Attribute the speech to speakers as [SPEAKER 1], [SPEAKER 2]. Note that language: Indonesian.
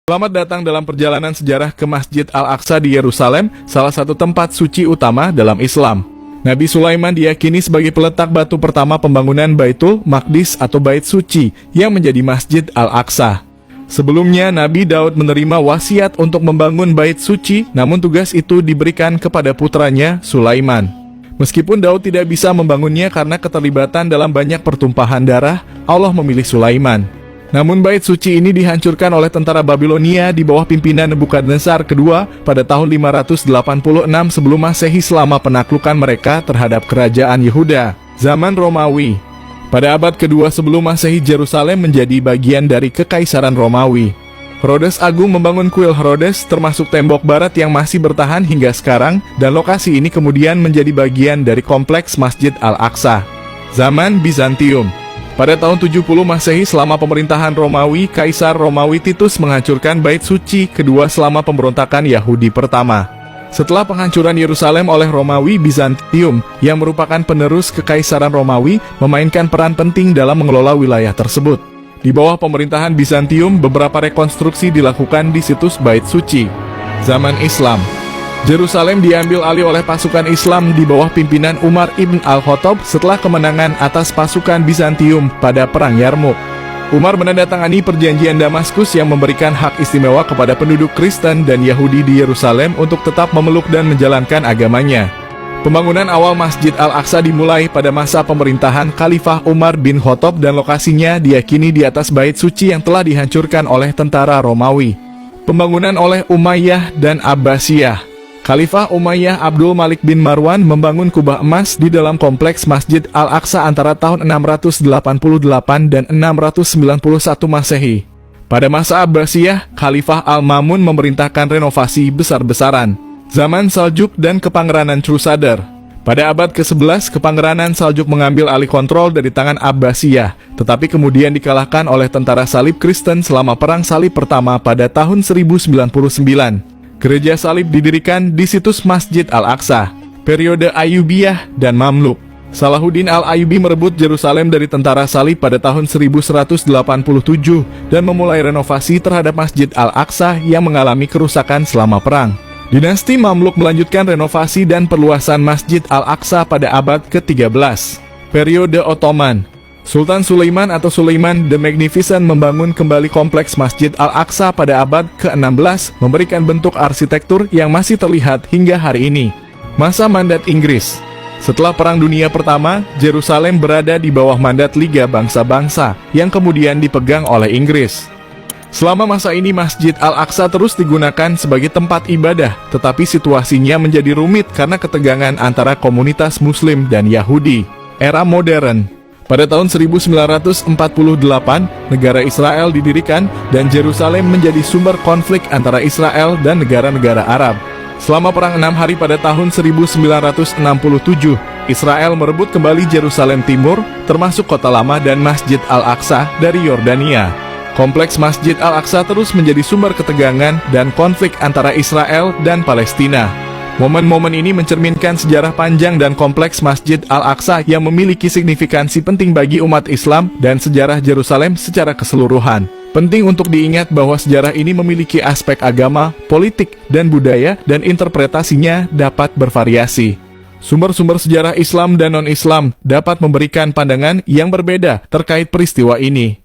[SPEAKER 1] Selamat datang dalam perjalanan sejarah ke Masjid Al-Aqsa di Yerusalem, salah satu tempat suci utama dalam Islam. Nabi Sulaiman diyakini sebagai peletak batu pertama pembangunan Baitul Maqdis atau Bait Suci yang menjadi Masjid Al-Aqsa. Sebelumnya, Nabi Daud menerima wasiat untuk membangun Bait Suci, namun tugas itu diberikan kepada putranya Sulaiman. Meskipun Daud tidak bisa membangunnya karena keterlibatan dalam banyak pertumpahan darah, Allah memilih Sulaiman. Namun bait suci ini dihancurkan oleh tentara Babilonia di bawah pimpinan Nebukadnezar kedua pada tahun 586 sebelum Masehi selama penaklukan mereka terhadap kerajaan Yehuda, zaman Romawi. Pada abad kedua sebelum Masehi, Yerusalem menjadi bagian dari Kekaisaran Romawi. Herodes Agung membangun kuil Herodes, termasuk tembok barat yang masih bertahan hingga sekarang, dan lokasi ini kemudian menjadi bagian dari kompleks Masjid Al-Aqsa. Zaman Bizantium. Pada tahun 70 Masehi selama pemerintahan Romawi, Kaisar Romawi Titus menghancurkan Bait Suci kedua selama pemberontakan Yahudi pertama. Setelah penghancuran Yerusalem oleh Romawi, Bizantium, yang merupakan penerus Kekaisaran Romawi, memainkan peran penting dalam mengelola wilayah tersebut. Di bawah pemerintahan Bizantium, beberapa rekonstruksi dilakukan di situs Bait Suci. Zaman Islam. Yerusalem diambil alih oleh pasukan Islam di bawah pimpinan Umar ibn al-Khattab setelah kemenangan atas pasukan Bizantium pada Perang Yarmuk. Umar menandatangani perjanjian Damaskus yang memberikan hak istimewa kepada penduduk Kristen dan Yahudi di Yerusalem untuk tetap memeluk dan menjalankan agamanya. Pembangunan awal Masjid Al-Aqsa dimulai pada masa pemerintahan Khalifah Umar bin Khattab dan lokasinya diyakini di atas Bait Suci yang telah dihancurkan oleh tentara Romawi. Pembangunan oleh Umayyah dan Abbasiyah. Khalifah Umayyah Abdul Malik bin Marwan membangun kubah emas di dalam kompleks Masjid Al-Aqsa antara tahun 688 dan 691 Masehi. Pada masa Abbasiyah, Khalifah Al-Mamun memerintahkan renovasi besar-besaran. Zaman Saljuk dan Kepangeranan Crusader. Pada abad ke-11, Kepangeranan Saljuk mengambil alih kontrol dari tangan Abbasiyah, tetapi kemudian dikalahkan oleh tentara salib Kristen selama Perang Salib Pertama pada tahun 1099. Gereja salib didirikan di situs Masjid Al-Aqsa. Periode Ayyubiyah dan Mamluk. Salahuddin Al-Ayyubi merebut Yerusalem dari tentara salib pada tahun 1187 dan memulai renovasi terhadap Masjid Al-Aqsa yang mengalami kerusakan selama perang. Dinasti Mamluk melanjutkan renovasi dan perluasan Masjid Al-Aqsa pada abad ke-13. Periode Ottoman. Sultan Sulaiman atau Sulaiman the Magnificent membangun kembali kompleks Masjid Al-Aqsa pada abad ke-16, memberikan bentuk arsitektur yang masih terlihat hingga hari ini. Masa mandat Inggris. Setelah Perang Dunia Pertama, Yerusalem berada di bawah mandat Liga Bangsa-Bangsa, yang kemudian dipegang oleh Inggris. Selama masa ini Masjid Al-Aqsa terus digunakan sebagai tempat ibadah, tetapi situasinya menjadi rumit karena ketegangan antara komunitas Muslim dan Yahudi. Era modern. Pada tahun 1948, negara Israel didirikan dan Yerusalem menjadi sumber konflik antara Israel dan negara-negara Arab. Selama Perang 6 Hari pada tahun 1967, Israel merebut kembali Yerusalem Timur, termasuk Kota Lama dan Masjid Al-Aqsa dari Yordania. Kompleks Masjid Al-Aqsa terus menjadi sumber ketegangan dan konflik antara Israel dan Palestina. Momen-momen ini mencerminkan sejarah panjang dan kompleks Masjid Al-Aqsa yang memiliki signifikansi penting bagi umat Islam dan sejarah Yerusalem secara keseluruhan. Penting untuk diingat bahwa sejarah ini memiliki aspek agama, politik, dan budaya, dan interpretasinya dapat bervariasi. Sumber-sumber sejarah Islam dan non-Islam dapat memberikan pandangan yang berbeda terkait peristiwa ini.